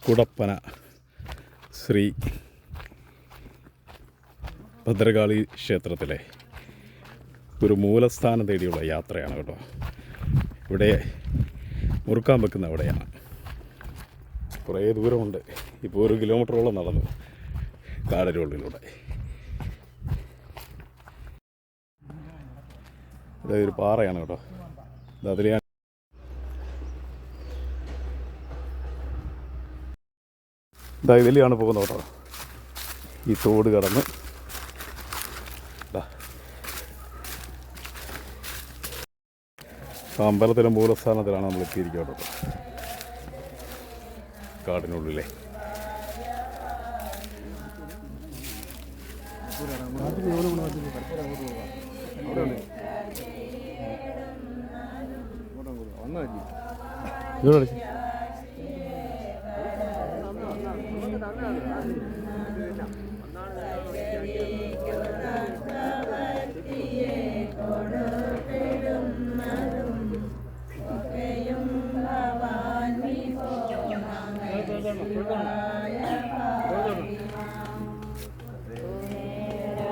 കുടപ്പന ശ്രീ ഭദ്രകാളി ക്ഷേത്രത്തിലെ ഒരു മൂലസ്ഥാനം തേടിയുള്ള യാത്രയാണ് കേട്ടോ. ഇവിടെ മുറുക്കാൻ വെക്കുന്ന അവിടെയാണ്. കുറേ ദൂരമുണ്ട്. ഇപ്പോൾ 1 കിലോമീറ്ററോളം നടന്നു കാടിനുള്ളിലൂടെ. അതൊരു പാറയാണ് കേട്ടോ. അതിൽ ഞാൻ ഇതിലാണ് പോകുന്നത് കേട്ടോ. ഈ തോട് കടന്ന് അമ്പലത്തിലെ മൂലസ്ഥാനത്തിലാണ് നമ്മൾ എത്തിയിരിക്കുക കേട്ടോ. കാടിനുള്ളിലെ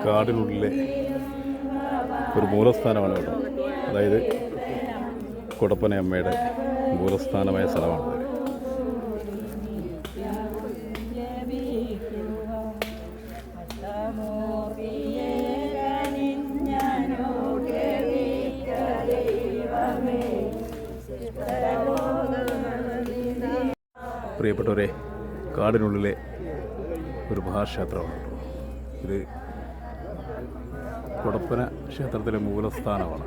കാടിനുള്ളിലെ ഒരു മൂലസ്ഥാനമാണ് കേട്ടോ. അതായത് കുടപ്പന അമ്മയുടെ മൂലസ്ഥാനമായ സ്ഥലമാണ്. പ്രിയപ്പെട്ടവരെ, കാടിനുള്ളിലെ ഒരു മഹാക്ഷേത്രമാണ് കേട്ടോ. ഇത് കുടപ്പന ക്ഷേത്രത്തിലെ മൂലസ്ഥാനമാണ്.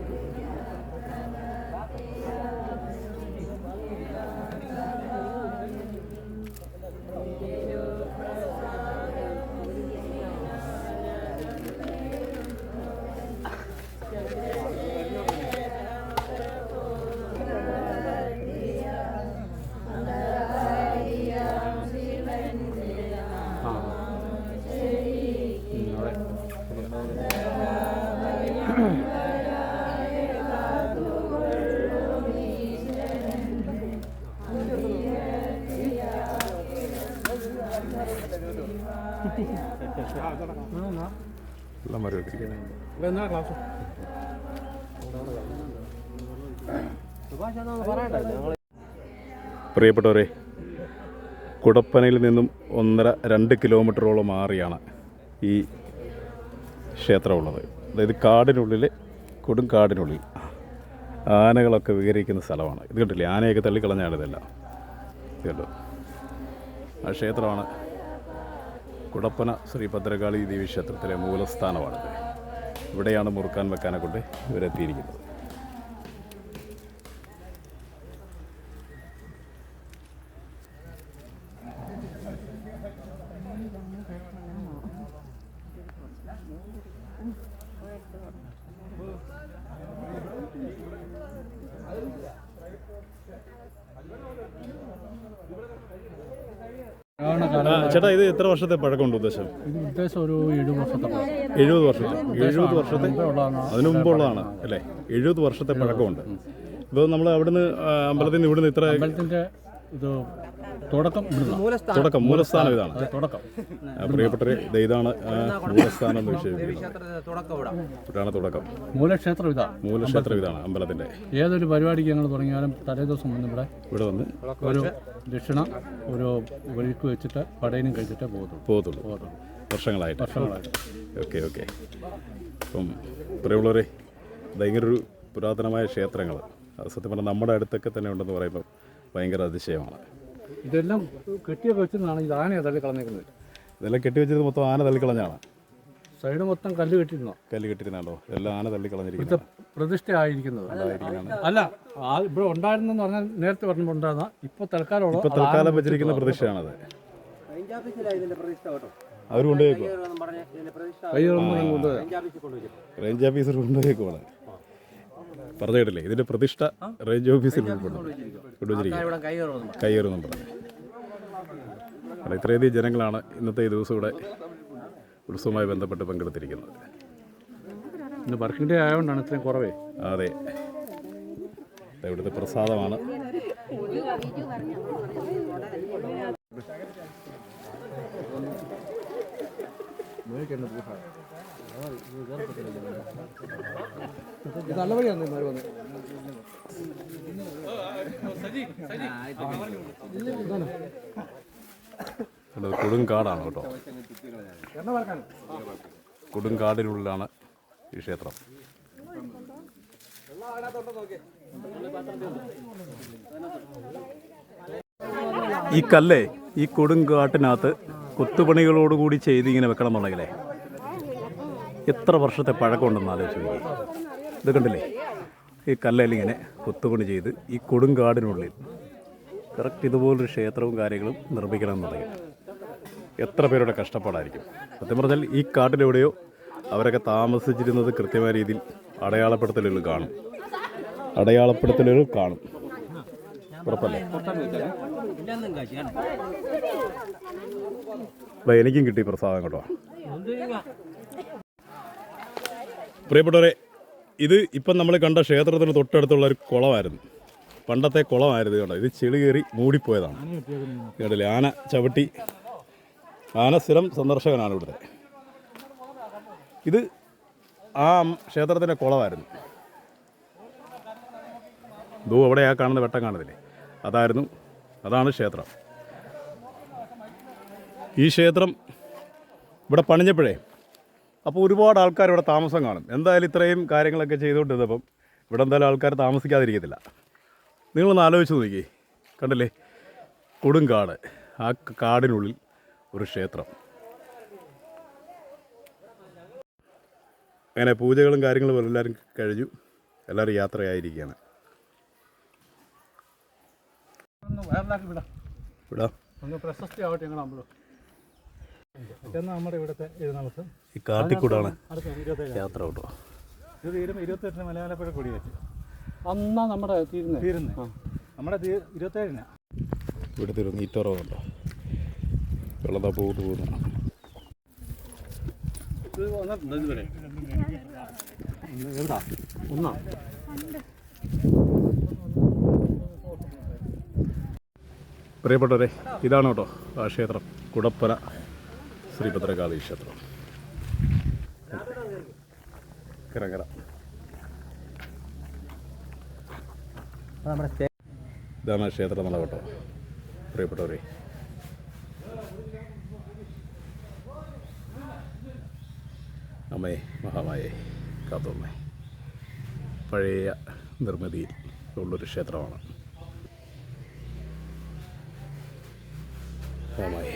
പ്രിയപ്പെട്ടവരെ, കുടപ്പനയിൽ നിന്നും 1.5-2 കിലോമീറ്ററോളം മാറിയാണ് ഈ ക്ഷേത്രമുള്ളത്. അതായത് കാടിനുള്ളിൽ, കൊടും കാടിനുള്ളിൽ ആനകളൊക്കെ വിഹരിക്കുന്ന സ്ഥലമാണ്. ഇത് കണ്ടില്ലേ, ആനയൊക്കെ തള്ളിക്കളഞ്ഞാണ് ഇതെല്ലാം. കേട്ടോ, ആ ക്ഷേത്രമാണ് കുടപ്പന ശ്രീ ഭദ്രകാളി ദേവി ക്ഷേത്രത്തിലെ മൂലസ്ഥാനമാണിത്. ഇവിടെയാണ് മുറുക്കാൻ വെക്കാനെ കൊണ്ട് ഇവരെത്തിയിരിക്കുന്നത്. ചേട്ടാ, ഇത് എത്ര വർഷത്തെ പഴക്കമുണ്ട് ഉദ്ദേശം? ഉദ്ദേശം ഒരു 70 വർഷത്തെ 70 വർഷത്തെ അതിനു മുമ്പുള്ളതാണ് അല്ലേ? 70 വർഷത്തെ പഴക്കമുണ്ട്. ഇപ്പോൾ നമ്മൾ അവിടുന്ന് അമ്പലത്തിൽ നിന്ന് ഇവിടുന്ന് ഇത്ര അമ്പലത്തിൻ്റെ ഇത് തുടക്കം മൂലസ്ഥാനം ഇതാണ്. പ്രിയപ്പെട്ടവരെ, ഇതാണ് മൂലസ്ഥാനം എന്ന് വിശേഷിപ്പിക്കുന്നത്. തുടക്കം മൂലക്ഷേത്രം ഇതാണ് അമ്പലത്തിന്റെ. ഏതൊരു പരിപാടിക്ക് ഞങ്ങൾ തുടങ്ങിയാലും തലേദിവസം വന്ന് ഇവിടെ വന്ന് ഒരു ദക്ഷിണ ഒരു ഒഴുക്ക് വെച്ചിട്ട് പടയനും കഴിച്ചിട്ടേ പോകത്തുള്ളൂ. വർഷങ്ങളായിട്ട്. ഓക്കെ. അപ്പം പ്രിയമുള്ളവരെ, ഇങ്ങനൊരു പുരാതനമായ ക്ഷേത്രങ്ങൾ സത്യം പറഞ്ഞാൽ നമ്മുടെ അടുത്തൊക്കെ തന്നെ ഉണ്ടെന്ന് പറയുമ്പോൾ ഭയങ്കര അതിശയമാണ്. ഇതെല്ലാം കെട്ടിയൊക്കെ വെച്ചതാണ്. ഇത് ആനയെ തള്ളിക്കളഞ്ഞേക്കുന്നത്. ഇതെല്ലാം കെട്ടിവെച്ചത് മൊത്തം ആന തള്ളിക്കളഞ്ഞാണ്. സൈഡ് മൊത്തം കല്ല് കെട്ടിരുന്നാണ്ടോ? എല്ലാം ആന തള്ളിക്കളഞ്ഞിരിക്കുന്നത്. പ്രതിഷ്ഠ ആയിരിക്കുന്നത് അല്ല, ഇവിടെ ഉണ്ടായിരുന്നെന്ന് പറഞ്ഞാൽ നേരത്തെ പറഞ്ഞപ്പോൾ ഉണ്ടായിരുന്ന ഇപ്പോൾ തൽക്കാലം വെച്ചിരിക്കുന്ന പ്രതിഷ്ഠയാണത്. അവർ കൊണ്ടുപോയേക്കോ? Range officer കൊണ്ടുപോയേക്കുവാണ്. പറഞ്ഞു കേട്ടില്ലേ, ഇതിന്റെ പ്രതിഷ്ഠ റേഞ്ച് ഓഫീസിൽ കൊണ്ടുവച്ചിരിക്കും. കയ്യേറുന്നുണ്ട്. ഇത്രയധികം ജനങ്ങളാണ് ഇന്നത്തെ ഈ ദിവസം ഇവിടെ ഉത്സവവുമായി ബന്ധപ്പെട്ട് പങ്കെടുത്തിരിക്കുന്നത്. ഇന്ന് വർക്കിംഗ് ഡേ ആയതുകൊണ്ടാണ് ഇത്രയും കുറവേ. അതെ, ഇവിടുത്തെ പ്രസാദമാണ്. നല്ല വഴിയാണ് ഇവന്മാര് വന്നത്. കൊടുങ്കാടാണ് കേട്ടോ. കൊടുങ്കാടിനുള്ളിലാണ് ഈ ക്ഷേത്രം. ഈ കല്ലേ ഈ കൊടുങ്കാട്ടിനകത്ത് കൊത്തുപണികളോടുകൂടി ചെയ്തിങ്ങനെ വെക്കണം എന്നുണ്ടെങ്കിലേ എത്ര വർഷത്തെ പഴക്കമുണ്ടെന്ന് ആലോചിച്ച് നോക്കി. ഇത് കണ്ടില്ലേ, ഈ കല്ലിങ്ങനെ കൊത്തുപണി ചെയ്ത് ഈ കൊടുങ്കാടിനുള്ളിൽ കറക്റ്റ് ഇതുപോലൊരു ക്ഷേത്രവും കാര്യങ്ങളും നിർമ്മിക്കണം എന്നുണ്ടെങ്കിൽ എത്ര പേരുടെ കഷ്ടപ്പാടായിരിക്കും. സത്യം പറഞ്ഞാൽ ഈ കാട്ടിലെവിടെയോ അവരൊക്കെ താമസിച്ചിരുന്നത് കൃത്യമായ രീതിയിൽ അടയാളപ്പെടുത്തലുകൾ കാണും. ഉറപ്പല്ലേ? അപ്പം എനിക്കും കിട്ടി പ്രസാദം കേട്ടോ. പ്രിയപ്പെട്ടവരെ, ഇത് ഇപ്പം നമ്മൾ കണ്ട ക്ഷേത്രത്തിന് തൊട്ടടുത്തുള്ള ഒരു കുളമായിരുന്നു. പണ്ടത്തെ കുളമായിരുന്നു കേട്ടോ. ഇത് ചെളി കയറി മൂടിപ്പോയതാണ് കേട്ടില്ലേ. ആന ചവിട്ടി, ആന സ്ഥിരം സന്ദർശകനാണ് ഇവിടുത്തെ. ഇത് ആ ക്ഷേത്രത്തിൻ്റെ കുളമായിരുന്നു. അവിടെ ആ കാണുന്ന വെട്ടം കാണുന്നില്ലേ, അതാണ് ക്ഷേത്രം. ഈ ക്ഷേത്രം ഇവിടെ പണിഞ്ഞപ്പോഴേ അപ്പോൾ ഒരുപാട് ആൾക്കാർ ഇവിടെ താമസം കാണും. എന്തായാലും ഇത്രയും കാര്യങ്ങളൊക്കെ ചെയ്തുകൊണ്ടിരുന്നപ്പം ഇവിടെ എന്തായാലും ആൾക്കാർ താമസിക്കാതിരിക്കത്തില്ല. നിങ്ങളൊന്ന് ആലോചിച്ച് നോക്കി, കണ്ടില്ലേ, കൊടുങ്കാട്, ആ കാടിനുള്ളിൽ ഒരു ക്ഷേത്രം. അങ്ങനെ പൂജകളും കാര്യങ്ങളും എല്ലാവരും കഴിഞ്ഞു, എല്ലാവരും യാത്രയായിരിക്കുകയാണ്. പ്രശസ്തിയാവട്ടെ ഞങ്ങൾ അമ്പലം. നമ്മുടെ ഇവിടുത്തെ എഴുന്നള്ളത്ത് ഈ കാട്ടിക്കൂടാണ് യാത്ര കേട്ടോ. ഇത് തീരുമ്പോൾ 28 മലയാളപ്പുഴ കൊടി വെച്ച് അന്നാ നമ്മുടെ തീരുന്നത് നമ്മുടെ 27 ഇവിടുത്തെ ഒരു നീറ്റുറവുണ്ടോ, വെള്ളം പോയിട്ട് പോകുന്നതാണ്. ഇത് വന്നിട്ടുണ്ട് ഇതുവരെ എവിടാ ഒന്നാ. പ്രിയപ്പെട്ടവരെ, ഇതാണ് കേട്ടോ ആ ക്ഷേത്രം, കുടപ്പന ശ്രീഭദ്രകാളി ക്ഷേത്രം. കിറങ്ങര ഇതാണ് ക്ഷേത്രം എന്നുള്ള കേട്ടോ. പ്രിയപ്പെട്ടവരെ, അമ്മേ മഹാമായേ കാത്തോമ്മേ, പഴയ നിർമ്മിതിയിൽ ഉള്ളൊരു ക്ഷേത്രമാണ്. മഹാമായേ